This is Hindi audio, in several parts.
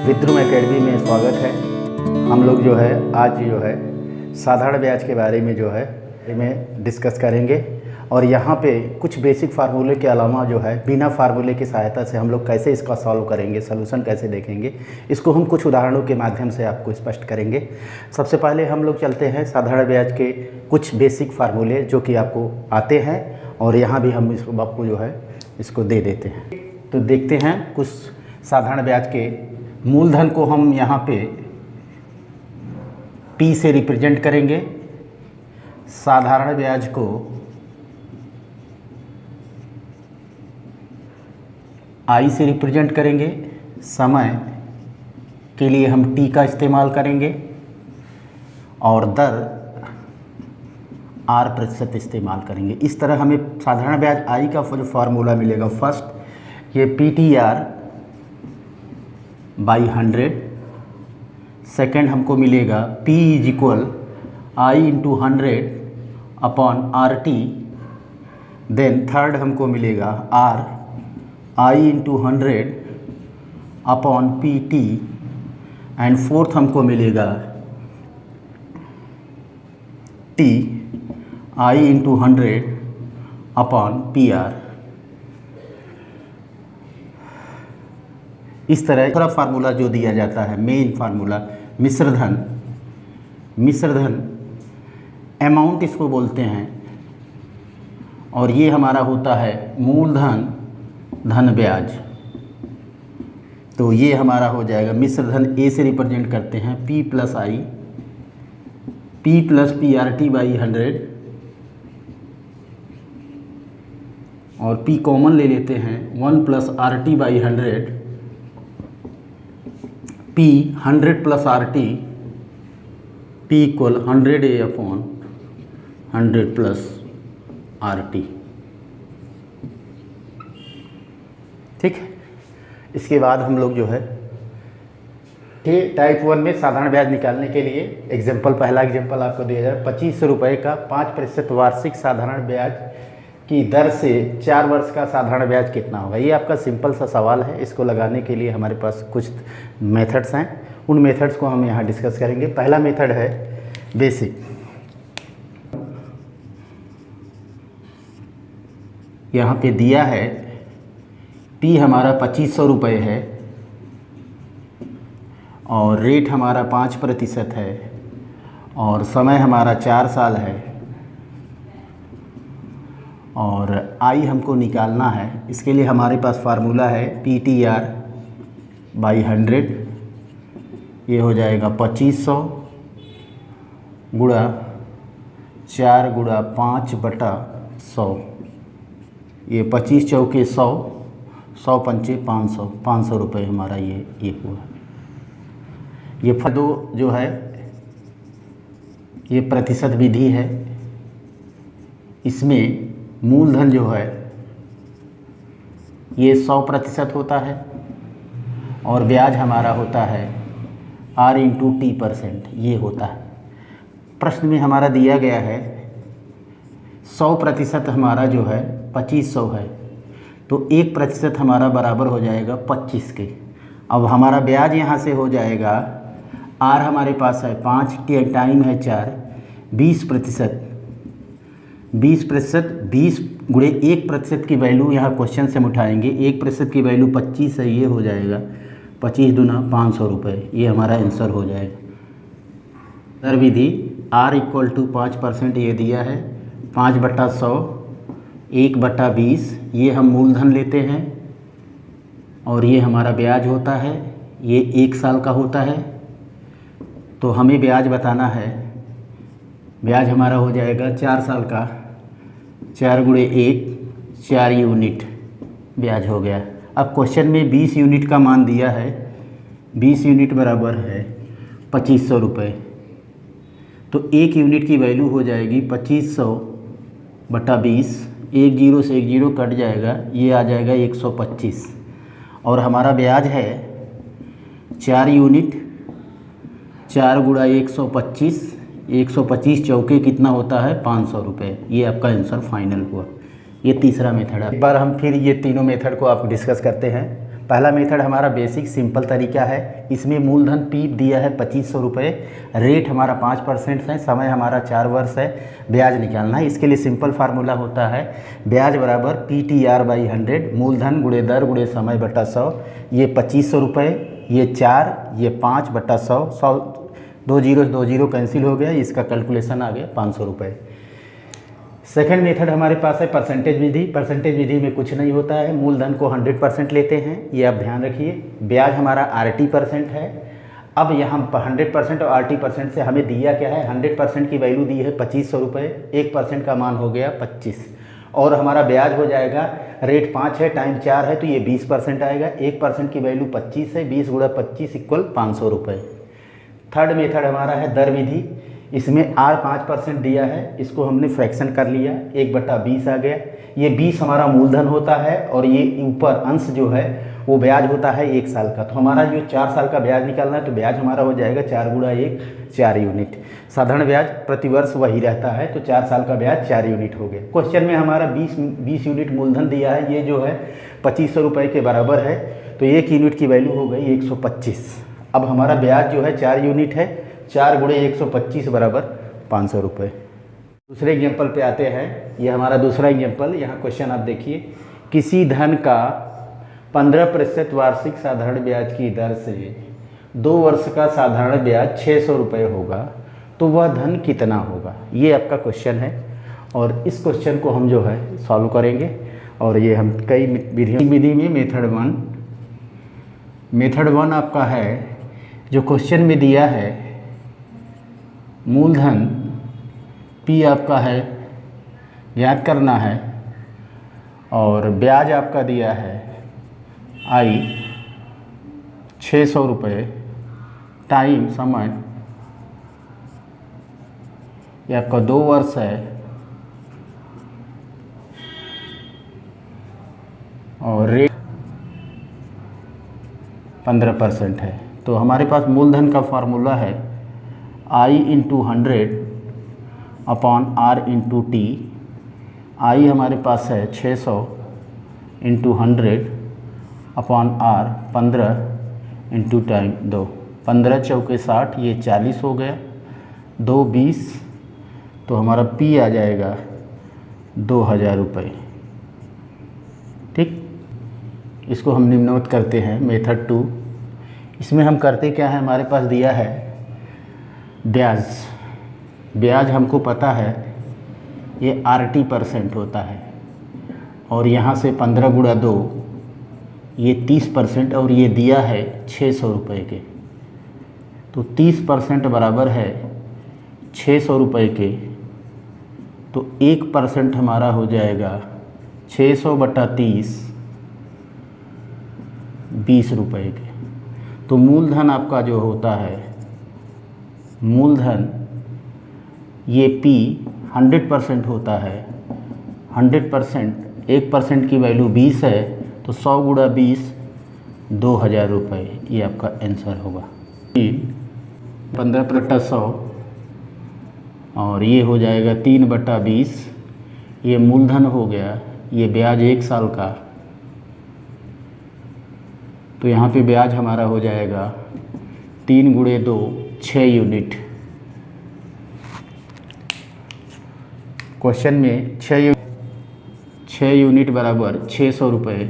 विद्रुम एकेडमी में स्वागत है। हम लोग जो है आज जो है साधारण ब्याज के बारे में डिस्कस करेंगे और यहाँ पे कुछ बेसिक फार्मूले के अलावा जो है बिना फार्मूले की सहायता से हम लोग कैसे इसका सॉल्व करेंगे, सॉल्यूशन कैसे देखेंगे, इसको हम कुछ उदाहरणों के माध्यम से आपको स्पष्ट करेंगे। सबसे पहले हम लोग चलते हैं साधारण ब्याज के कुछ बेसिक फार्मूले जो कि आपको आते हैं और यहाँ भी हम इसको आपको जो है इसको दे देते हैं। तो देखते हैं कुछ साधारण ब्याज के मूलधन को हम यहाँ पे P से रिप्रेजेंट करेंगे, साधारण ब्याज को I से रिप्रेजेंट करेंगे, समय के लिए हम T का इस्तेमाल करेंगे और दर R% इस्तेमाल करेंगे। इस तरह हमें साधारण ब्याज I का जो फार्मूला मिलेगा, फर्स्ट ये PTR बाई 100, सेकेंड हमको मिलेगा P is equal I into 100 upon RT, then third हमको मिलेगा R I into 100 upon PT and fourth हमको मिलेगा T I into 100 upon PR। इस तरह दूसरा फार्मूला जो दिया जाता है, मेन फार्मूला मिश्रधन अमाउंट इसको बोलते हैं और ये हमारा होता है मूलधन धन ब्याज। तो ये हमारा हो जाएगा मिश्रधन A से रिप्रेजेंट करते हैं P plus I, P plus PRT by 100 और P कॉमन ले लेते हैं 1 plus RT by 100, P 100 plus RT, P equal 100A upon 100 plus RT। ठीक है, इसके बाद हम लोग जो है टाइप 1 में साधारण ब्याज निकालने के लिए एग्जाम्पल, पहला एग्जाम्पल आपको दिया जाए 2500 रुपये का 5% वार्षिक साधारण ब्याज की दर से 4 वर्ष का साधारण ब्याज कितना होगा। ये आपका सिंपल सा सवाल है। इसको लगाने के लिए हमारे पास कुछ मेथड्स हैं, उन मेथड्स को हम यहाँ डिस्कस करेंगे। पहला मेथड है बेसिक। यहाँ पे दिया है P हमारा 2500 रुपये है और रेट हमारा 5% है और समय हमारा 4 साल है और I हमको निकालना है। इसके लिए हमारे पास फार्मूला है PTR बाई 100, ये हो जाएगा 2500 गुणा 4 गुणा 5 बटा 100, ये 25 चौके 100, 100 पंचे 500, 500 रुपये हमारा ये हुआ। ये दो जो है ये प्रतिशत विधि है। इसमें मूलधन जो है ये 100% होता है और ब्याज हमारा होता है R इंटू T%, ये होता है। प्रश्न में हमारा दिया गया है 100% हमारा जो है 2500 है, तो 1% हमारा बराबर हो जाएगा 25 के। अब हमारा ब्याज यहाँ से हो जाएगा, R हमारे पास है 5 के टाइम है 4, 20%, 20 गुणे 1% की वैल्यू यहाँ क्वेश्चन से हम उठाएंगे। 1% की वैल्यू 25 है, ये हो जाएगा 25 दूना 500 रुपये, ये हमारा आंसर हो जाएगा। दर विधि R इक्वल टू 5% ये दिया है, 5 बटा 100, 1 बटा 20, ये हम मूलधन लेते हैं और ये हमारा ब्याज होता है, ये 1 साल का होता है। तो हमें ब्याज बताना है, ब्याज हमारा हो जाएगा 4 साल का, 4 गुणे 1, 4 यूनिट ब्याज हो गया। अब क्वेश्चन में 20 यूनिट का मान दिया है, 20 यूनिट बराबर है 2500 रुपये, तो 1 यूनिट की वैल्यू हो जाएगी 2500 बटा 20, 1 जीरो से 1 जीरो कट जाएगा, ये आ जाएगा 125 और हमारा ब्याज है 4 यूनिट, 4 गुणा 125, 125 चौके कितना होता है 500 रुपये, ये आपका आंसर फाइनल हुआ। ये तीसरा मेथड है। एक बार हम फिर ये तीनों मेथड को आप डिस्कस करते हैं। पहला मेथड हमारा बेसिक सिंपल तरीका है। इसमें मूलधन P दिया है 2500 रुपये, रेट हमारा 5% है, समय हमारा 4 वर्ष है, ब्याज निकालना है। इसके लिए सिंपल फार्मूला होता है ब्याज बराबर PTR/100, मूलधन गुणे दर गुणे समय बटा 100। ये 2500 रुपये, ये 4, ये 5/100, 100 2 0 कैंसिल हो गया, इसका कैलकुलेशन आ गया 500 रुपये। सेकेंड मेथड हमारे पास है परसेंटेज विधि। परसेंटेज विधि में कुछ नहीं होता है, मूलधन को 100% लेते हैं, ये आप ध्यान रखिए। ब्याज हमारा RT% है। अब यहाँ 100% और RT% से हमें दिया क्या है, 100% की वैल्यू दी है 2500 रुपये, 1% का मान हो गया 25, और हमारा ब्याज हो जाएगा, रेट 5 है, टाइम 4 है, तो ये 20% आएगा। 1% की वैल्यू 25 है, 20 × 25 = 500 रुपये। थर्ड मेथड हमारा है दर विधि। इसमें R 5% दिया है, इसको हमने फ्रैक्शन कर लिया, 1/20 आ गया। ये 20 हमारा मूलधन होता है और ये ऊपर अंश जो है वो ब्याज होता है 1 साल का। तो हमारा जो 4 साल का ब्याज निकालना है, तो ब्याज हमारा हो जाएगा 4 × 1 4 यूनिट। साधारण ब्याज प्रतिवर्ष वही रहता है, तो 4 साल का ब्याज 4 यूनिट हो गया। क्वेश्चन में हमारा 20 यूनिट मूलधन दिया है, ये जो है 2500 रुपये के बराबर है, तो 1 यूनिट की वैल्यू हो गई 125। अब हमारा ब्याज जो है 4 यूनिट है, 4 × 125 बराबर 500 रुपये। दूसरे एग्जाम्पल पे आते हैं। ये हमारा दूसरा एग्जाम्पल, यहाँ क्वेश्चन आप देखिए। किसी धन का 15% वार्षिक साधारण ब्याज की दर से 2 वर्ष का साधारण ब्याज 600 रुपये होगा, तो वह धन कितना होगा, ये आपका क्वेश्चन है। और इस क्वेश्चन को हम जो है सॉल्व करेंगे, और ये हम कई विधि में मेथड वन आपका है, जो क्वेश्चन में दिया है मूलधन P आपका है, ज्ञात करना है, और ब्याज आपका दिया है I 600 रुपये, टाइम समय ये आपका 2 वर्ष है, और रेट 15% है। तो हमारे पास मूलधन का फार्मूला है I × 100/R × T। I हमारे पास है 600 × 100/R, 15 × टाइम 2, 15 चौके 60, ये 40 हो गया, 2 20, तो हमारा P आ जाएगा 2000 रुपये। ठीक, इसको हम निम्नवत करते हैं मेथड 2। इसमें हम करते क्या है, हमारे पास दिया है ब्याज हमको पता है ये RT% होता है, और यहाँ से 15 × 2 ये 30%, और ये दिया है 600 रुपये के, तो 30% बराबर है 600 रुपये के, तो 1% हमारा हो जाएगा 600/30 20 रुपये के। तो मूलधन आपका जो होता है, मूलधन ये P 100% होता है, 100%, 1% की वैल्यू 20 है, तो 100 × 20 2000 रुपये, ये आपका आंसर होगा। 15/100, और ये हो जाएगा 3/20, ये मूलधन हो गया, ये ब्याज 1 साल का, तो यहाँ पे ब्याज हमारा हो जाएगा 3 × 2 6 यूनिट। क्वेश्चन में 6 यूनिट बराबर 600 रुपये,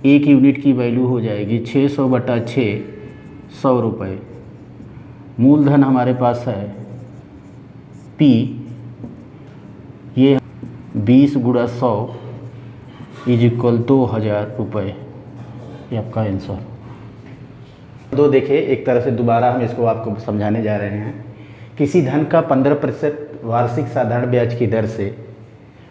1 यूनिट की वैल्यू हो जाएगी 600/6 100 रुपये। मूलधन हमारे पास है P, ये 20 × 100 = 2000 रुपये, ये आपका आंसर। दो देखिए, एक तरह से दोबारा हम इसको आपको समझाने जा रहे हैं। किसी धन का 15% वार्षिक साधारण ब्याज की दर से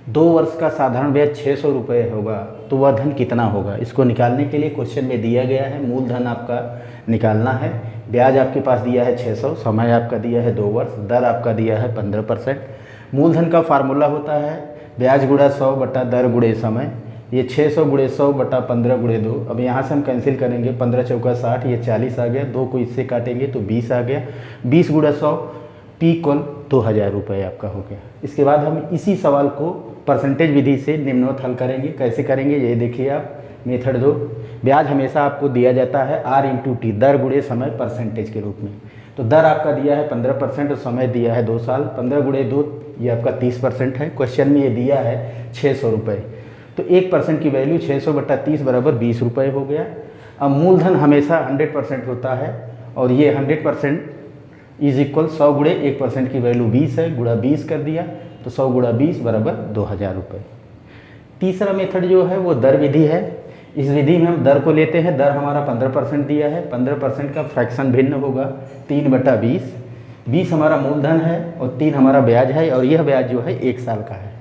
2 वर्ष का साधारण ब्याज 600 रुपये होगा, तो वह धन कितना होगा, इसको निकालने के लिए क्वेश्चन में दिया गया है मूलधन आपका निकालना है। ब्याज आपके पास दिया है 600, समय आपका दिया है 2 वर्ष, दर आपका दिया है 15%। मूलधन का फार्मूला होता है ब्याज × 100 दर × समय। ये 600 × 100 15 × 2। अब यहाँ से हम कैंसिल करेंगे, 15 चौका 60, ये 40 आ गया, 2 को इससे काटेंगे तो 20 आ गया, 20 × 100 P = 2000 रुपये आपका हो गया। इसके बाद हम इसी सवाल को परसेंटेज विधि से निम्नवत हल करेंगे। कैसे करेंगे ये देखिए आप। मेथड 2, ब्याज हमेशा आपको दिया जाता है R इंटू टी, दर गुणे समय परसेंटेज के रूप में। तो दर आपका दिया है 15% और समय दिया है 2 साल, 15 गुणे 2 ये आपका 30% है। क्वेश्चन में ये दिया है 600 रुपये, तो 1% की वैल्यू 600 बटा 30 बराबर 20 रुपये हो गया। अब मूलधन हमेशा 100% होता है और ये 100% इज इक्वल 100 गुणे 1% की वैल्यू 20 है, गुणा 20 कर दिया तो 100 गुणा 20 बराबर 2000 रुपये। तीसरा मेथड जो है वो दर विधि है। इस विधि में हम दर को लेते हैं, दर हमारा 15% दिया है, 15% का फ्रैक्शन भिन्न होगा 3 बटा 20, 20 हमारा मूलधन है और 3 हमारा ब्याज है, और यह ब्याज जो है 1 साल का है।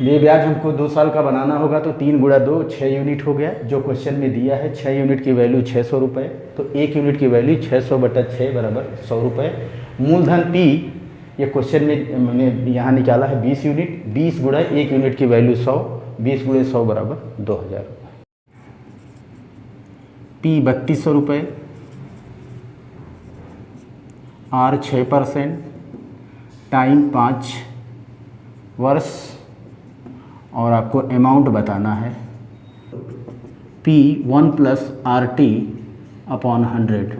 ये ब्याज हमको 2 साल का बनाना होगा तो 3 गुणा 2 6 यूनिट हो गया, जो क्वेश्चन में दिया है 6 यूनिट की वैल्यू 600 रुपये, तो 1 यूनिट की वैल्यू 600 बटा 6 बराबर 100 रुपये। मूलधन P ये क्वेश्चन में मैंने यहाँ निकाला है 20 यूनिट, 20 गुणा 1 यूनिट की वैल्यू 100, 20 गुणे 100 बराबर 2000 रुपये। P 3200 रुपये, R 6%, टाइम 5 वर्ष, और आपको अमाउंट बताना है। P 1 प्लस RT अपॉन 100,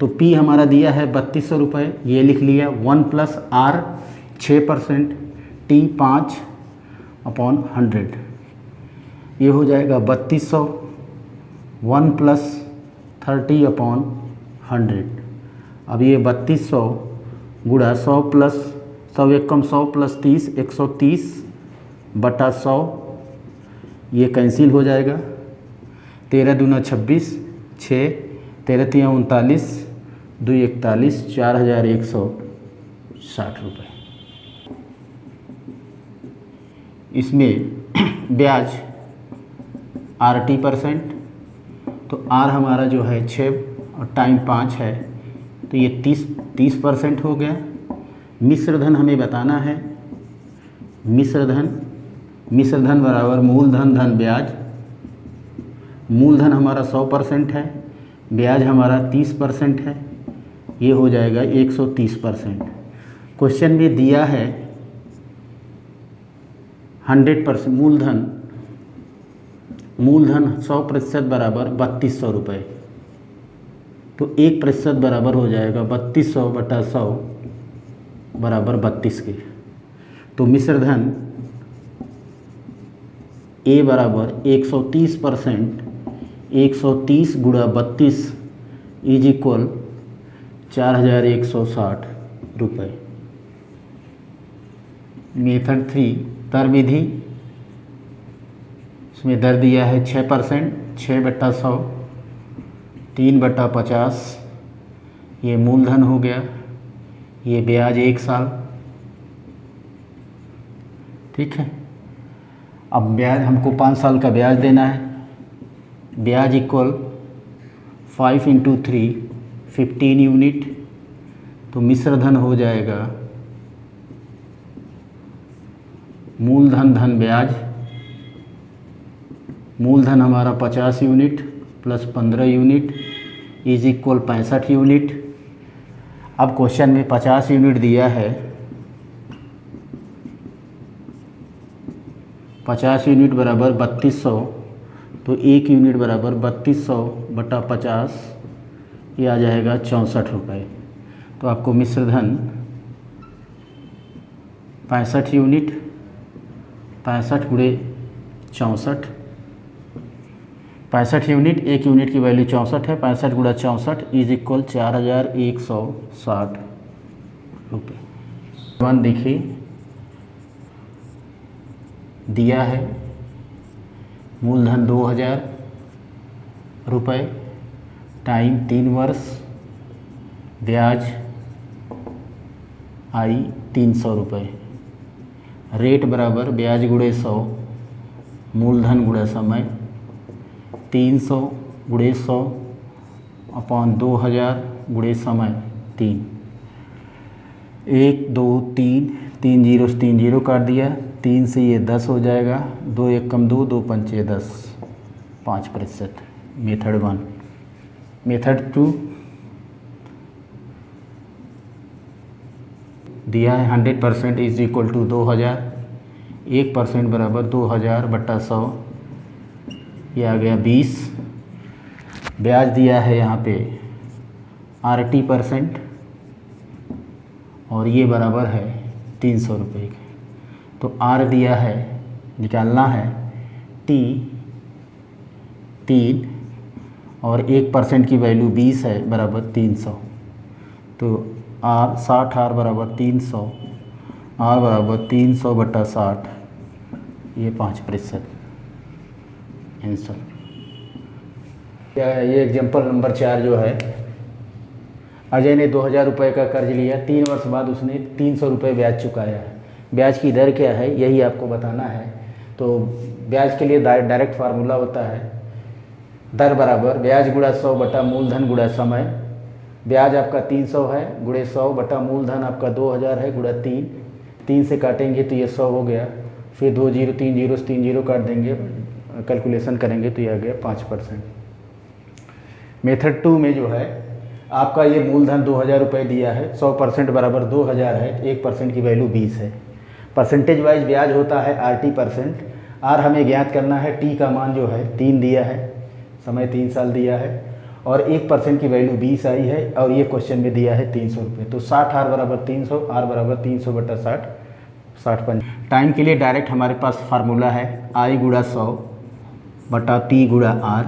तो P हमारा दिया है 3200 रुपये, ये लिख लिया। 1 प्लस R 6%, T 5 अपॉन 100, ये हो जाएगा 3200। 1 प्लस 30 अपॉन 100, अब ये 3200 गुणा 100 प्लस 100 एक कम 100 प्लस 30 130 बटा 100, ये कैंसिल हो जाएगा। 13 दूना 26, 6 13 तिया 39, 2 41, 4160 रुपये। इसमें ब्याज RT%, तो R हमारा जो है 6 और टाइम 5 है, तो ये 30% हो गया। मिश्रधन हमें बताना है, मिश्रधन बराबर मूलधन धन ब्याज। मूलधन हमारा 100% है, ब्याज हमारा 30% है, ये हो जाएगा 130%। क्वेश्चन में दिया है 100% मूलधन 100% बराबर 3200 रुपये, तो 1% बराबर हो जाएगा 3200 बटा 100 बराबर 32 के। तो मिश्रधन A बराबर 130%, 130 गुणा 32 इज इक्वल 4160 रुपये। मेथड 3 दर विधि, इसमें दर दिया है 6%, 6 बटा 100, 3 बटा 50, ये मूलधन हो गया, ये ब्याज 1 साल। ठीक है, अब ब्याज हमको 5 साल का ब्याज देना है। ब्याज इक्वल 5 इंटू 3 15 यूनिट, तो मिश्रधन हो जाएगा मूलधन धन ब्याज। मूलधन हमारा 50 unit plus 15 unit is equal 65 unit. अब क्वेश्चन में 50 यूनिट दिया है, 50 यूनिट बराबर 3200, तो 1 यूनिट बराबर 3200 बटा 50, ये आ जाएगा 64 रुपये। तो आपको मिश्रधन 65 यूनिट, 65 गुणे 64, 65 यूनिट, 1 यूनिट की वैल्यू 64 है, 65 गुणा 64 इज इक्वल 4160 रुपये। वन देखिए दिया है मूलधन 2000 रुपये, टाइम 3 वर्ष, ब्याज आई 300 रुपये, रेट बराबर ब्याज गुणे 100 मूलधन गुणे समय, 300 गुणे 100 अपॉन 2000 गुणे समय 3, 1 2 3 3 जीरो से 3 जीरो काट दिया, 3 से ये 10 हो जाएगा, 2 1 कम 2 2 पंचे 10, 5%। मेथड 1। मेथड 2 दिया है 100% इज इक्वल टू 2000, 1% बराबर 2000 बटा 100, ये आ गया 20। ब्याज दिया है यहाँ पे RT% और ये बराबर है 300 रुपये के। तो R दिया है, निकालना है T 3 और 1% की वैल्यू 20 है बराबर 300। तो R 60 R बराबर 300, R बराबर 300 बटा 60, ये 5% आंसर। ये एग्जाम्पल नंबर 4 जो है, अजय ने 2000 रुपये का कर्ज लिया, 3 वर्ष बाद उसने 300 रुपये ब्याज चुकाया है। ब्याज की दर क्या है यही आपको बताना है। तो ब्याज के लिए डायरेक्ट फार्मूला होता है दर बराबर ब्याज गुणा 100 बटा मूलधन गुणा समय। ब्याज आपका 300 है गुणे 100 बटा मूलधन आपका 2000 है गुणा 3 से काटेंगे तो ये 100 हो गया, फिर 2 0 3 0 से 3 0 काट देंगे, कैलकुलेशन करेंगे तो ये आ गया 5%। मेथड 2 में जो है आपका ये मूलधन 2000 रुपये दिया है, 100% बराबर 2000 है, 1% की वैल्यू 20 है। परसेंटेज वाइज ब्याज होता है RT%। R हमें ज्ञात करना है, T का मान जो है 3 दिया है, समय 3 साल दिया है और 1% की वैल्यू 20 आई है और ये क्वेश्चन में दिया है 300 रुपये। तो 60 R बराबर 300, R बराबर 300 बटा 60, 60 टाइम के लिए डायरेक्ट हमारे पास फार्मूला है I गुणा 100 बटा T गुणा R।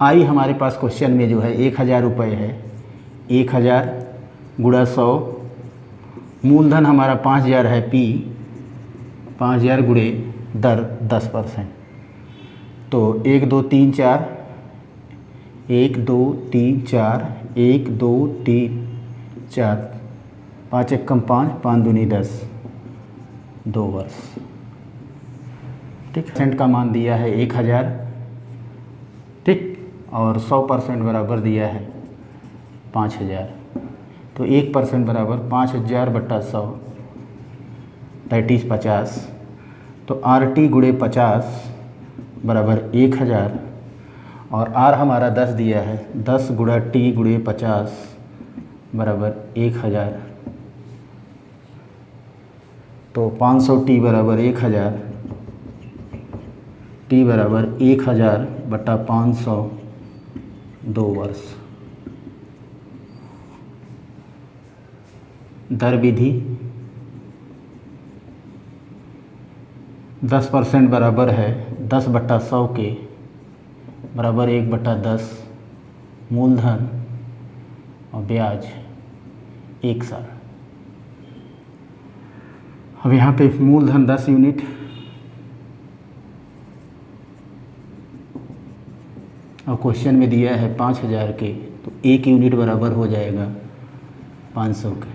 I हमारे पास क्वेश्चन में जो है 1000 रुपये है, 1000 गुणा 100, मूलधन हमारा 5000 है, P 5000 गुणे दर 10%। तो 1 2 3 4, 1 2 3 4, 1 2 3 4, 5 1 5, 5 दूनी 10, 2 वर्ष। ठीक, % का मान दिया है 1000, ठीक, और 100% बराबर दिया है 5000। तो 1% बराबर 5000 बटा 100 दैट इज़ 50। तो RT गुणे 50 बराबर 1000 और R हमारा 10 दिया है, 10 गुणा T गुणे 50 बराबर 1000। तो 500T बराबर 1000, T बराबर 1000 बटा 500, 2 वर्ष। दर विधि 10% बराबर है 10 बटा 100 के बराबर 1 बटा 10 मूलधन और ब्याज 1 साल। अब यहाँ पे मूलधन 10 यूनिट, और क्वेश्चन में दिया है 5000 के, तो 1 यूनिट बराबर हो जाएगा 500 के।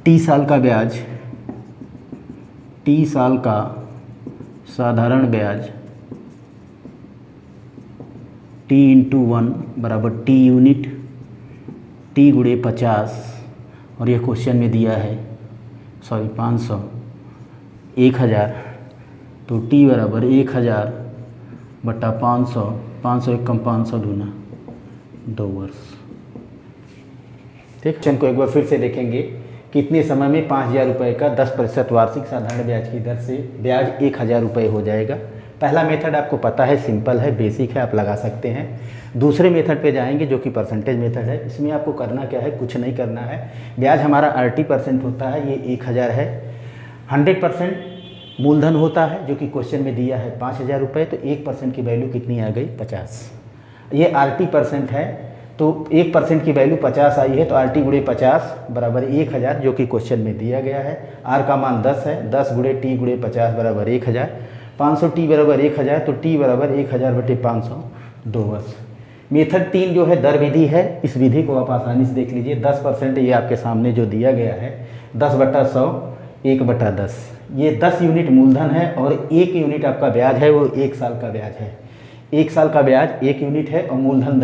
T साल का ब्याज, T साल का साधारण ब्याज T × 1 बराबर T यूनिट, T गुणे 50 और ये क्वेश्चन में दिया है 500, 1000। तो T बराबर 1000 बटा 500, 500 1 500 दूना 2 वर्ष। ठीक, क्वेश्चन को एक बार फिर से देखेंगे। कितने समय में 5000 रुपये का 10% वार्षिक साधारण ब्याज की दर से ब्याज 1000 रुपये हो जाएगा। पहला मेथड आपको पता है, सिंपल है, बेसिक है, आप लगा सकते हैं। दूसरे मेथड पे जाएंगे जो कि परसेंटेज मेथड है। इसमें आपको करना क्या है, कुछ नहीं करना है। ब्याज हमारा RT% होता है, ये 1000 है। 100% मूलधन होता है जो कि क्वेश्चन में दिया है 5000 रुपये। तो 1% की वैल्यू कितनी आ गई, 50। ये RT% है, तो 1% की वैल्यू 50 आई है, तो RT गुणे 50 बराबर 1000 जो कि क्वेश्चन में दिया गया है। R का मान 10 है, 10 गुणे T गुणे 50 बराबर 1000। 500T बराबर 1000, तो T बराबर 1000 बटे 500, 2 वर्ष। मेथड 3 जो है दर विधि है। इस विधि को आप आसानी से देख लीजिए। 10% ये आपके सामने जो दिया गया है 10 बटा 100, 1 बटा 10। ये 10 यूनिट मूलधन है और 1 यूनिट आपका ब्याज है, वो 1 साल का ब्याज है। 1 साल का ब्याज 1 यूनिट है और मूलधन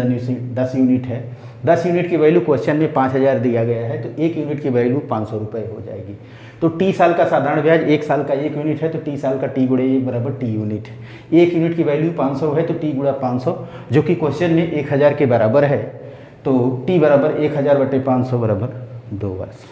10 यूनिट है। 10 यूनिट की वैल्यू क्वेश्चन में 5000 दिया गया है, तो 1 यूनिट की वैल्यू 500 रुपये हो जाएगी। तो T साल का साधारण ब्याज 1 साल का 1 यूनिट है, तो T साल का T गुणे 1 बराबर T यूनिट। 1 यूनिट की वैल्यू 500 है, तो T गुणा 500 जो कि क्वेश्चन में 1000 के बराबर है। तो T बराबर 1000 बटे 500 बराबर 2 वर्ष।